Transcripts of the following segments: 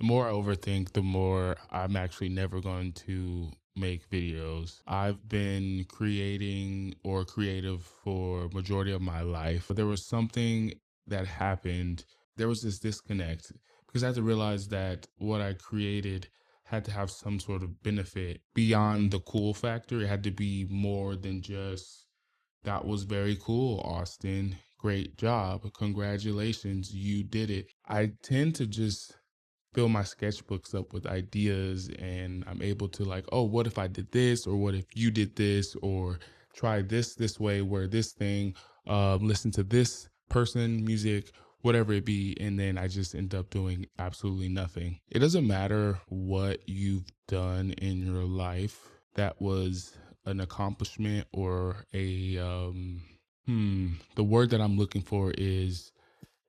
The more I overthink, the more I'm actually never going to make videos. I've been creating or creative for majority of my life, but there was something that happened. There was this disconnect because I had to realize that what I created had to have some sort of benefit beyond the cool factor. It had to be more than just that was very cool, Austin. Great job. Congratulations. You did it. I tend to just fill my sketchbooks up with ideas and I'm able to like, oh, what if I did this? Or what if you did this? Or try this way, where this thing, listen to this person, music, whatever it be. And then I just end up doing absolutely nothing. It doesn't matter what you've done in your life that was an accomplishment or the word that I'm looking for is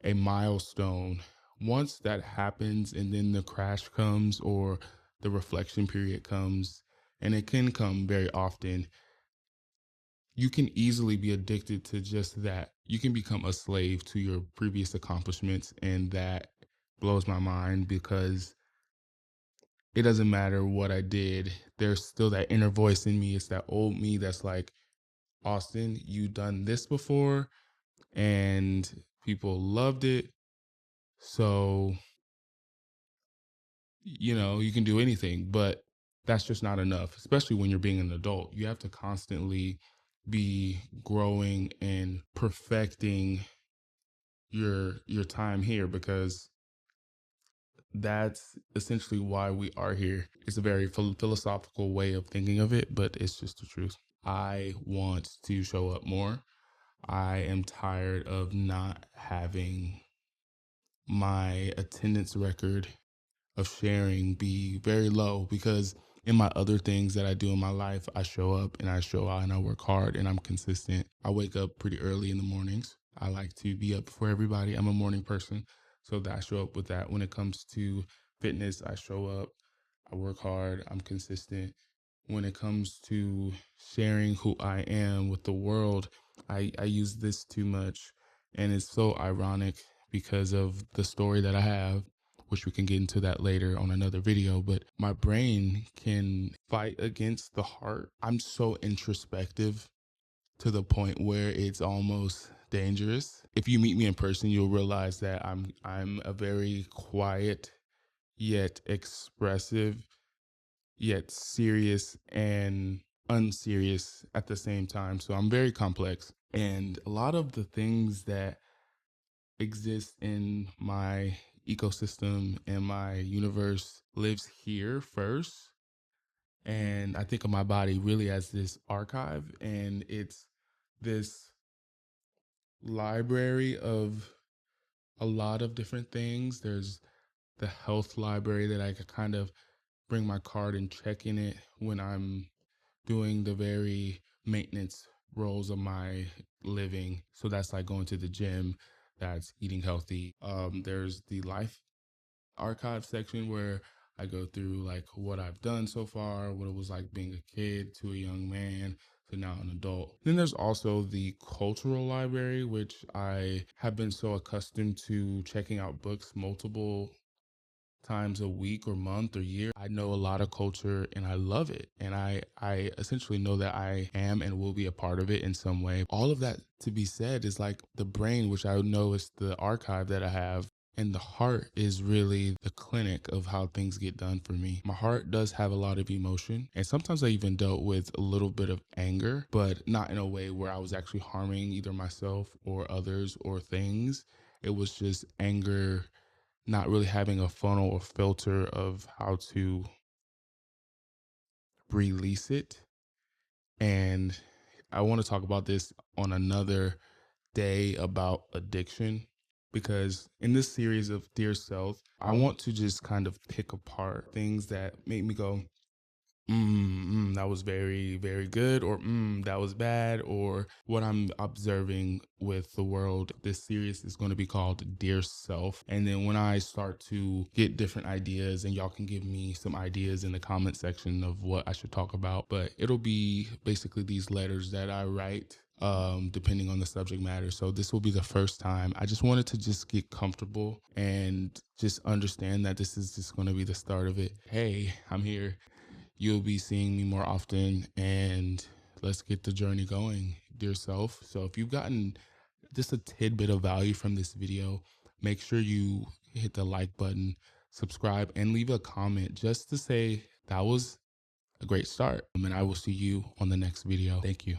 a milestone. Once that happens and then the crash comes or the reflection period comes, and it can come very often, you can easily be addicted to just that. You can become a slave to your previous accomplishments. And that blows my mind because it doesn't matter what I did. There's still that inner voice in me. It's that old me that's like, Austin, you done this before and people loved it. So you can do anything, but that's just not enough, especially when you're being an adult. You have to constantly be growing and perfecting your time here because that's essentially why we are here. It's a very philosophical way of thinking of it, but it's just the truth. I want to show up more. I am tired of not having my attendance record of sharing be very low because in my other things that I do in my life, I show up and I show out and I work hard and I'm consistent. I wake up pretty early in the mornings. I like to be up before everybody. I'm a morning person. So that I show up with that. When it comes to fitness, I show up, I work hard, I'm consistent. When it comes to sharing who I am with the world, I use this too much. And it's so ironic because of the story that I have, which we can get into that later on another video, but my brain can fight against the heart. I'm so introspective to the point where it's almost dangerous. If you meet me in person, you'll realize that I'm a very quiet, yet expressive, yet serious and unserious at the same time. So I'm very complex. And a lot of the things that exists in my ecosystem and my universe lives here first. And I think of my body really as this archive, and it's this library of a lot of different things. There's the health library that I could kind of bring my card and check in it when I'm doing the very maintenance roles of my living. So that's like going to the gym, that's eating healthy. There's the life archive section where I go through like what I've done so far, what it was like being a kid to a young man to now an adult. Then there's also the cultural library, which I have been so accustomed to checking out books multiple times a week or month or year. I know a lot of culture and I love it. And I essentially know that I am and will be a part of it in some way. All of that to be said is like the brain, which I know is the archive that I have. And the heart is really the clinic of how things get done for me. My heart does have a lot of emotion. And sometimes I even dealt with a little bit of anger, but not in a way where I was actually harming either myself or others or things. It was just anger, not really having a funnel or filter of how to release it. And I want to talk about this on another day about addiction because in this series of Dear Self, I want to just kind of pick apart things that make me go, that was very, very good, or that was bad, or what I'm observing with the world. This series is going to be called Dear Self. And then when I start to get different ideas, and y'all can give me some ideas in the comment section of what I should talk about, but it'll be basically these letters that I write depending on the subject matter. So this will be the first time. I just wanted to just get comfortable and just understand that this is just going to be the start of it. Hey, I'm here. You'll be seeing me more often, and let's get the journey going, dear self. So if you've gotten just a tidbit of value from this video, make sure you hit the like button, subscribe, and leave a comment just to say that was a great start. And I will see you on the next video. Thank you.